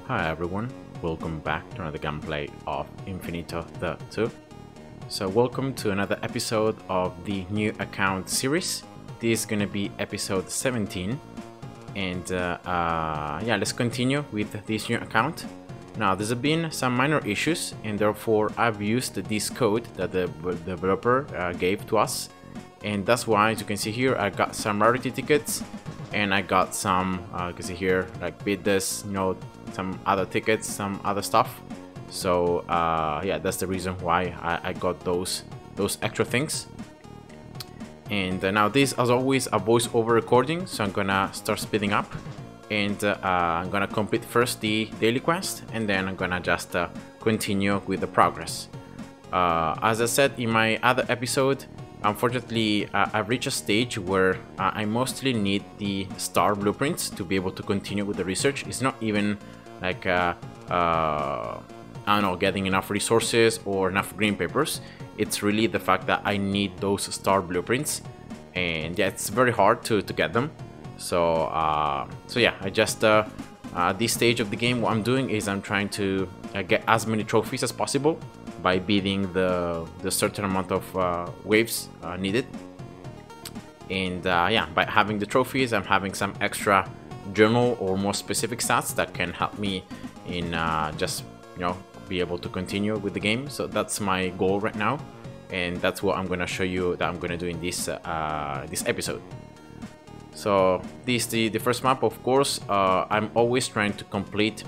Hi everyone, welcome back to another gameplay of Infinitode 2. So welcome to another episode of the new account series. This is gonna be episode 17, and yeah, let's continue with this new account. Now there's been some minor issues, and therefore I've used this code that the developer gave to us, and that's why, as you can see here, I got some rarity tickets, and I got some, you can see here, like bid this, some other tickets, some other stuff. So yeah, that's the reason why I got those extra things. And now this, as always, a voice-over recording, so I'm gonna start speeding up, and I'm gonna complete first the daily quest, and then I'm gonna just continue with the progress. As I said in my other episode, unfortunately, I've reached a stage where I mostly need the star blueprints to be able to continue with the research. It's not even like I don't know, getting enough resources or enough green papers. It's really the fact that I need those star blueprints, and yeah, it's very hard to get them. So so yeah, I just at this stage of the game, what I'm doing is I'm trying to get as many trophies as possible by beating the certain amount of waves needed. And yeah, by having the trophies, I'm having some extra journal or more specific stats that can help me in just be able to continue with the game. So that's my goal right now, and that's what I'm gonna show you that I'm gonna do in this this episode. So this is the first map. Of course, I'm always trying to complete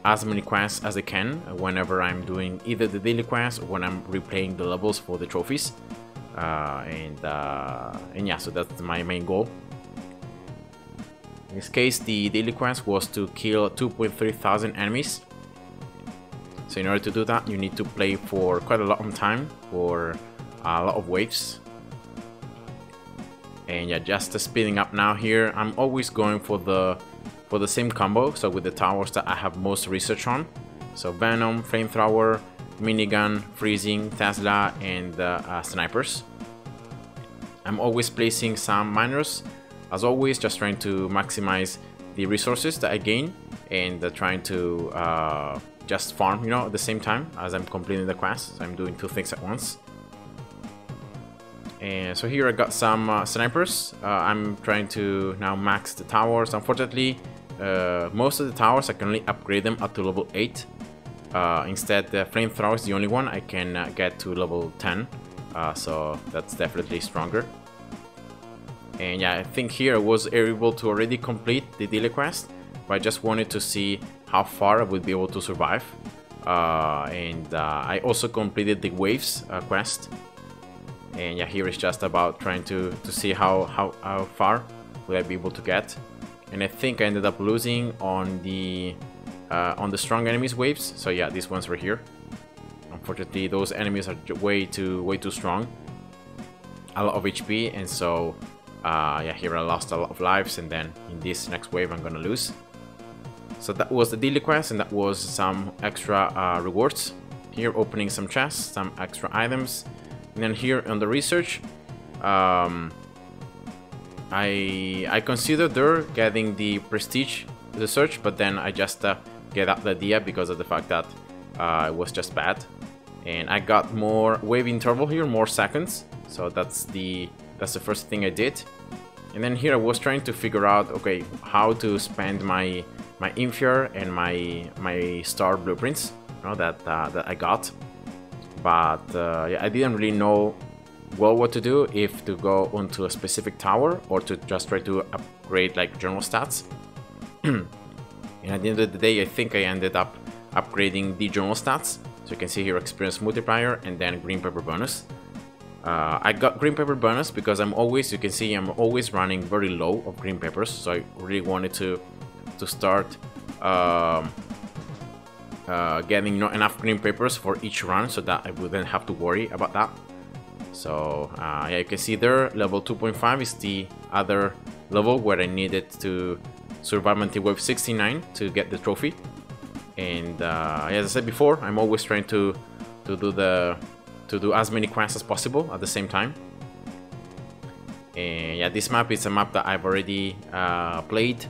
as many quests as I can whenever I'm doing either the daily quests or when I'm replaying the levels for the trophies. And yeah, so that's my main goal. In this case, the daily quest was to kill 2,300 enemies. So in order to do that, you need to play for quite a long time, for a lot of waves. And yeah, just speeding up now here, I'm always going for the same combo, so with the towers that I have most research on. So Venom, Flamethrower, Minigun, Freezing, Tesla, and Snipers. I'm always placing some miners, as always, just trying to maximize the resources that I gain, and trying to just farm, at the same time as I'm completing the quest. So I'm doing two things at once. And so here I got some snipers. I'm trying to now max the towers. Unfortunately, most of the towers I can only upgrade them up to level 8. Instead, the flamethrower is the only one I can get to level 10. So that's definitely stronger. And yeah, I think here I was able to already complete the daily quest, but I just wanted to see how far I would be able to survive. And I also completed the waves quest. And yeah, here it's just about trying to see how far will I be able to get. And I think I ended up losing on the strong enemies waves. So yeah, these ones were here. Unfortunately, those enemies are way too strong. A lot of HP, and so yeah, here I lost a lot of lives, and then in this next wave I'm gonna lose. So that was the daily quest, and that was some extra rewards. Here, opening some chests, some extra items. And then here on the research, I considered there getting the prestige research, but then I just get out the idea because of the fact that it was just bad. And I got more wave interval here, more seconds. So that's the first thing I did. And then here I was trying to figure out, okay, how to spend my Infier and my star blueprints, that I got. But yeah, I didn't really know well what to do, if to go onto a specific tower or to just try to upgrade like general stats. And at the end of the day, I think I ended up upgrading the general stats. So you can see here experience multiplier and then green pepper bonus. I got green pepper bonus because I'm always running very low of green peppers. So I really wanted to start getting enough green papers for each run, so that I wouldn't have to worry about that. So yeah, you can see there, level 2.5 is the other level where I needed to survive until wave 69 to get the trophy. And as I said before, I'm always trying to do as many quests as possible at the same time. And yeah, this map is a map that I've already played.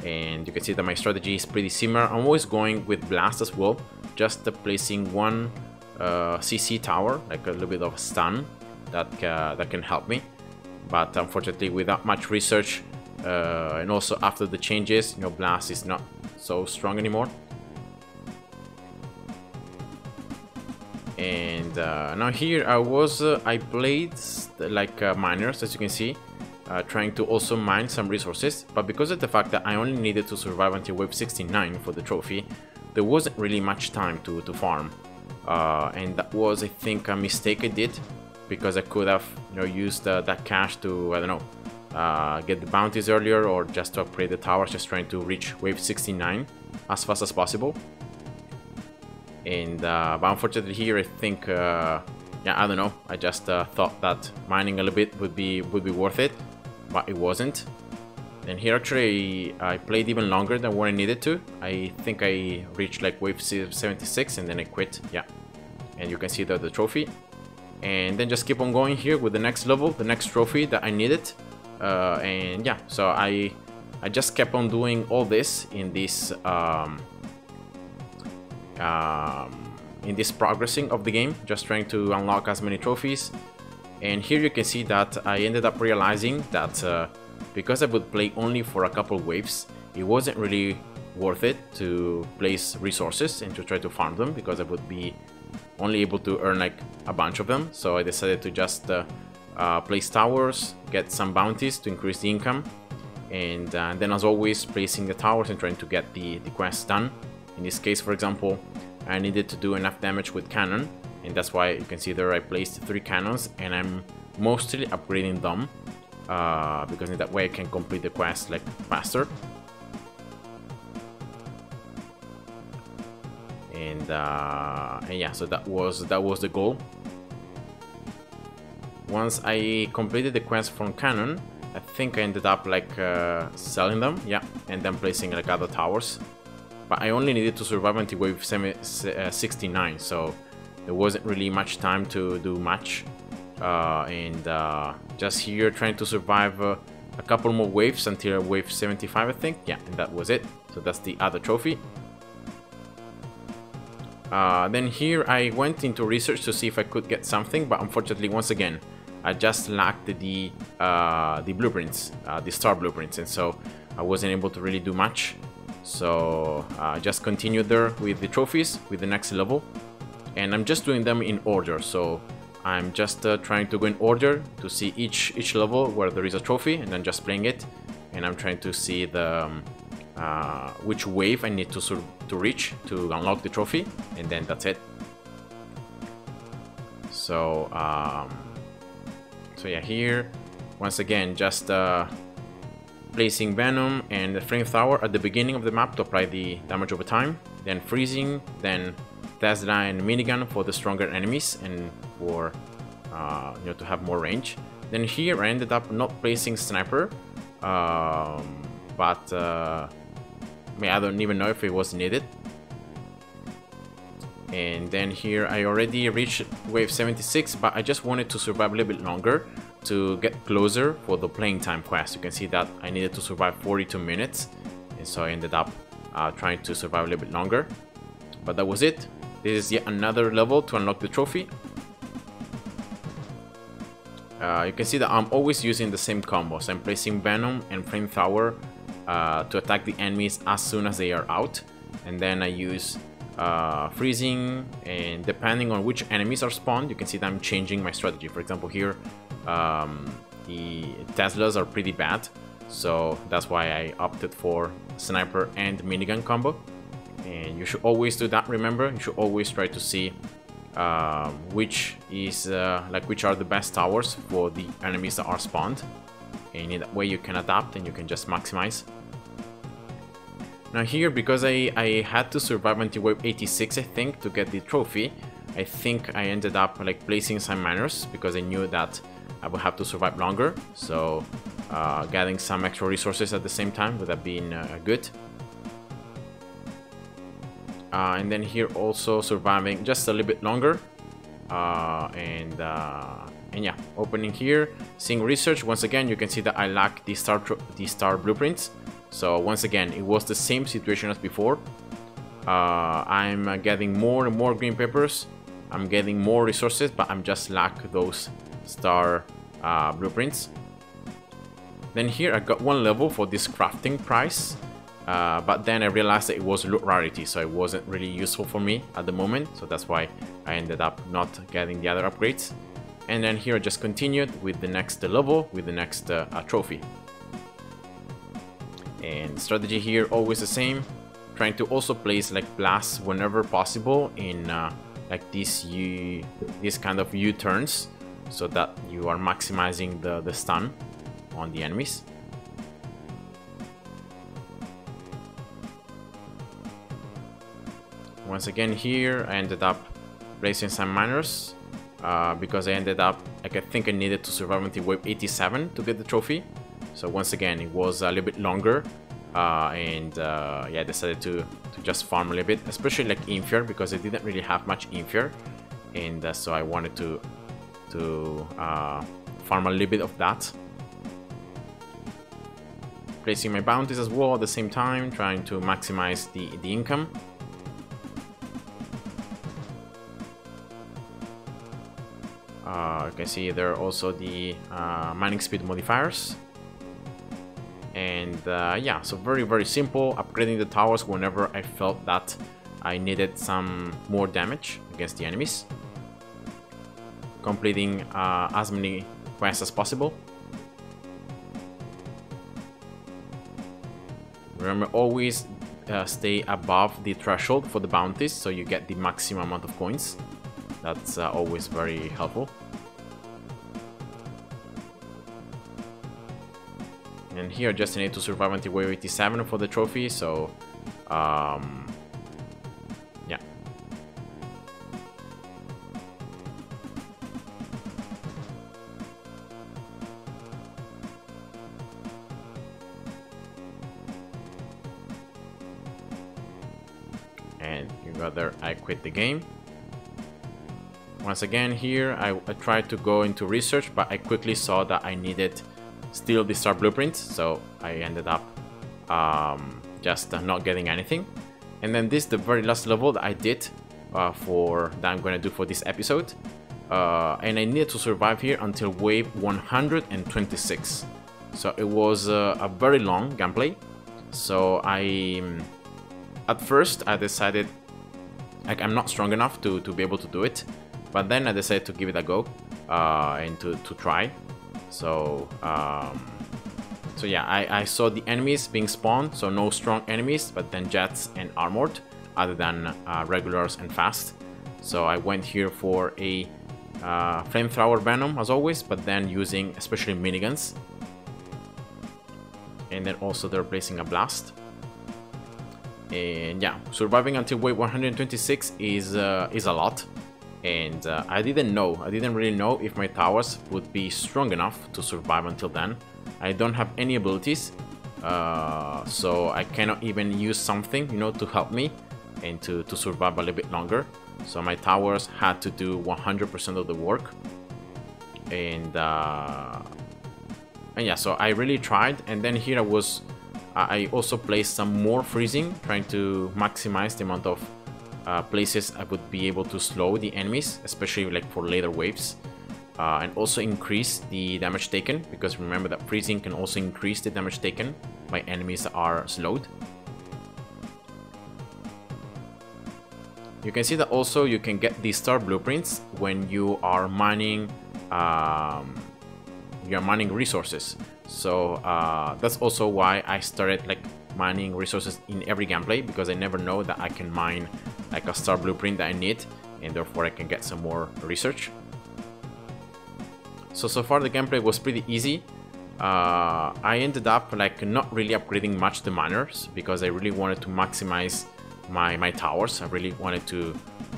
And you can see that my strategy is pretty similar. I'm always going with blast as well, just placing one CC tower, like a little bit of stun that can help me. But unfortunately, without much research, and also after the changes, you know, blast is not so strong anymore. And now here I played like miners, as you can see, trying to also mine some resources, but because of the fact that I only needed to survive until wave 69 for the trophy, there wasn't really much time to farm, and that was, I think, a mistake I did, because I could have, you know, used that cash to, I don't know, get the bounties earlier, or just to upgrade the towers, just trying to reach wave 69 as fast as possible. And but unfortunately here, I think, yeah, I don't know, I just thought that mining a little bit would be worth it, but it wasn't. And here actually I played even longer than what I needed to. I think I reached like wave 76 and then I quit. Yeah, and you can see the trophy, and then just keep on going here with the next level, the next trophy that I needed. And yeah, so I just kept on doing all this in this progressing of the game, just trying to unlock as many trophies. And here you can see that I ended up realizing that because I would play only for a couple waves, it wasn't really worth it to place resources and to try to farm them, because I would be only able to earn like a bunch of them. So I decided to just place towers, get some bounties to increase the income, and then as always placing the towers and trying to get the quests done. In this case, for example, I needed to do enough damage with cannon, and that's why you can see there I placed 3 cannons, and I'm mostly upgrading them, because in that way I can complete the quest like faster. And yeah, so that was the goal. Once I completed the quest from cannon, I think I ended up like selling them, yeah, and then placing like other towers. But I only needed to survive until wave 69, so there wasn't really much time to do much. And just here trying to survive a couple more waves until wave 75, I think. Yeah, and that was it. So that's the other trophy. Then here I went into research to see if I could get something, but unfortunately, once again, I just lacked the blueprints, the star blueprints, and so I wasn't able to really do much. So I just continued there with the trophies, with the next level, and I'm just doing them in order. So I'm just trying to go in order to see each level where there is a trophy, and then just playing it. And I'm trying to see the which wave I need to reach to unlock the trophy, and then that's it. So so yeah, here once again just placing Venom and the Flamethrower at the beginning of the map to apply the damage over time, then freezing, then Tesla and minigun for the stronger enemies and for you know, to have more range. Then here I ended up not placing sniper, but I mean, I don't even know if it was needed. And then here I already reached wave 76, but I just wanted to survive a little bit longer to get closer for the playing time quest. You can see that I needed to survive 42 minutes, and so I ended up trying to survive a little bit longer. But that was it. This is yet another level to unlock the trophy. You can see that I'm always using the same combos. I'm placing Venom and Flamethrower to attack the enemies as soon as they are out, and then I use freezing, and depending on which enemies are spawned, you can see that I'm changing my strategy. For example, here the Teslas are pretty bad, so that's why I opted for sniper and minigun combo. And you should always do that, remember. You should always try to see which are the best towers for the enemies that are spawned, and in that way you can adapt and you can just maximize. Now here, because I had to survive until wave 86, I think, to get the trophy, I think I ended up like placing some miners because I knew that I would have to survive longer. So getting some extra resources at the same time would have been good. And then here also surviving just a little bit longer. And yeah, opening here, seeing research. Once again, you can see that I lack the star blueprints. So once again, it was the same situation as before. I'm getting more and more green peppers. I'm getting more resources, but I'm just lack those star blueprints. Then here I got one level for this crafting price, but then I realized that it was loot rarity, so it wasn't really useful for me at the moment. So that's why I ended up not getting the other upgrades. And then here I just continued with the next level, with the next trophy. And strategy here always the same, trying to also place like blasts whenever possible in like this kind of U-turns, so that you are maximizing the stun on the enemies. Once again here I ended up placing some miners because I ended up, like, I think I needed to survive until wave 87 to get the trophy. So once again it was a little bit longer, and yeah, I decided to just farm a little bit, especially like Inferior, because I didn't really have much Inferior, and so I wanted to farm a little bit of that. Placing my bounties as well at the same time, trying to maximize the income. You can see there are also the mining speed modifiers. And yeah, so very simple, upgrading the towers whenever I felt that I needed some more damage against the enemies. Completing as many quests as possible. Remember, always stay above the threshold for the bounties, so you get the maximum amount of coins. That's always very helpful. And here just need to survive until wave 87 for the trophy, so yeah. And you got there, I quit the game. Once again here I tried to go into research, but I quickly saw that I needed still the star blueprints, so I ended up just not getting anything. And then this is the very last level that I did that I'm gonna do for this episode, and I needed to survive here until wave 126. So it was a very long gameplay. So at first I decided, like, I'm not strong enough to be able to do it, but then I decided to give it a go and to try. So so yeah, I saw the enemies being spawned, so no strong enemies, but then jets and armored, other than regulars and fast. So I went here for a flamethrower venom as always, but then using especially miniguns. And then also they're placing a blast. And yeah, surviving until wave 126 is a lot. And I didn't really know if my towers would be strong enough to survive until then. I don't have any abilities, so I cannot even use something, you know, to help me and to survive a little bit longer. So my towers had to do 100% of the work. And yeah, so I really tried. And then here I also placed some more freezing, trying to maximize the amount of places I would be able to slow the enemies, especially like for later waves, and also increase the damage taken, because remember that freezing can also increase the damage taken by enemies that are slowed. You can see that also you can get the star blueprints when you are mining resources. So that's also why I started like mining resources in every gameplay, because I never know that I can mine like a star blueprint that I need, and therefore I can get some more research. So far the gameplay was pretty easy. I ended up like not really upgrading much the miners, because I really wanted to maximize my towers. I really wanted to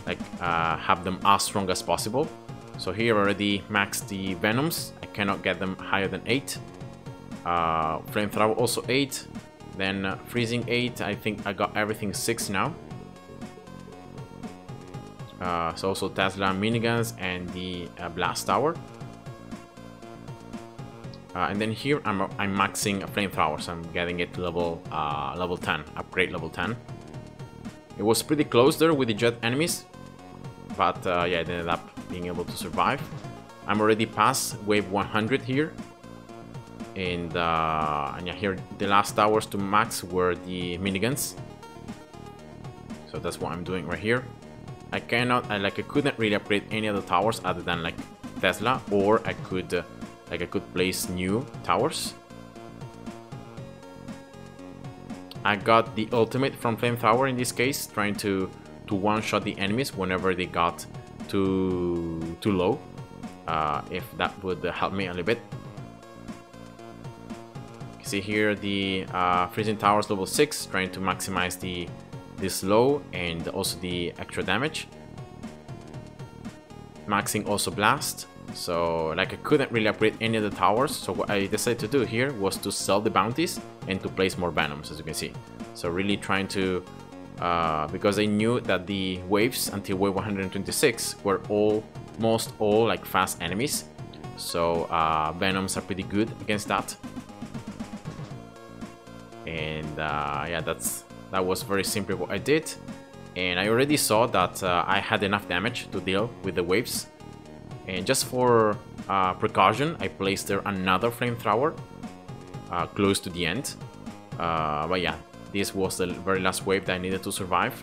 like have them as strong as possible. So here I already maxed the venoms. I cannot get them higher than 8. Flamethrower also 8. Then freezing 8. I think I got everything 6 now. So also Tesla miniguns and the blast tower. And then here I'm maxing flamethrowers. I'm getting it to level 10, upgrade level 10. It was pretty close there with the jet enemies, but yeah, I ended up being able to survive. I'm already past wave 100 here, and yeah, here the last towers to max were the miniguns. So that's what I'm doing right here. I couldn't really upgrade any other towers other than like Tesla, or I could place new towers. I got the ultimate from Flamethrower in this case, trying to one-shot the enemies whenever they got too low. If that would help me a little bit. You see here the freezing towers level 6, trying to maximize the slow and also the extra damage. Maxing also blast. So like I couldn't really upgrade any of the towers, so what I decided to do here was to sell the bounties and to place more venoms, as you can see. So really trying to because I knew that the waves until wave 126 were almost all like fast enemies, so venoms are pretty good against that. And yeah, that was very simply what I did, and I already saw that I had enough damage to deal with the waves. And just for precaution, I placed there another flamethrower close to the end. But yeah, this was the very last wave that I needed to survive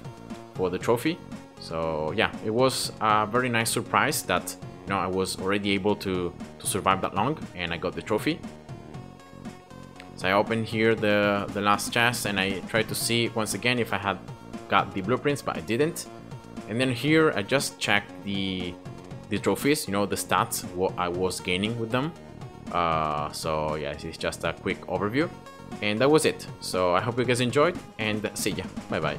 for the trophy. So yeah, it was a very nice surprise that, you know, I was already able to survive that long, and I got the trophy. So I opened here the last chest, and I tried to see once again if I had got the blueprints, but I didn't. And then here I just checked the trophies, you know, the stats, what I was gaining with them. So yeah, it's just a quick overview, and that was it. So I hope you guys enjoyed, and see ya. Bye bye.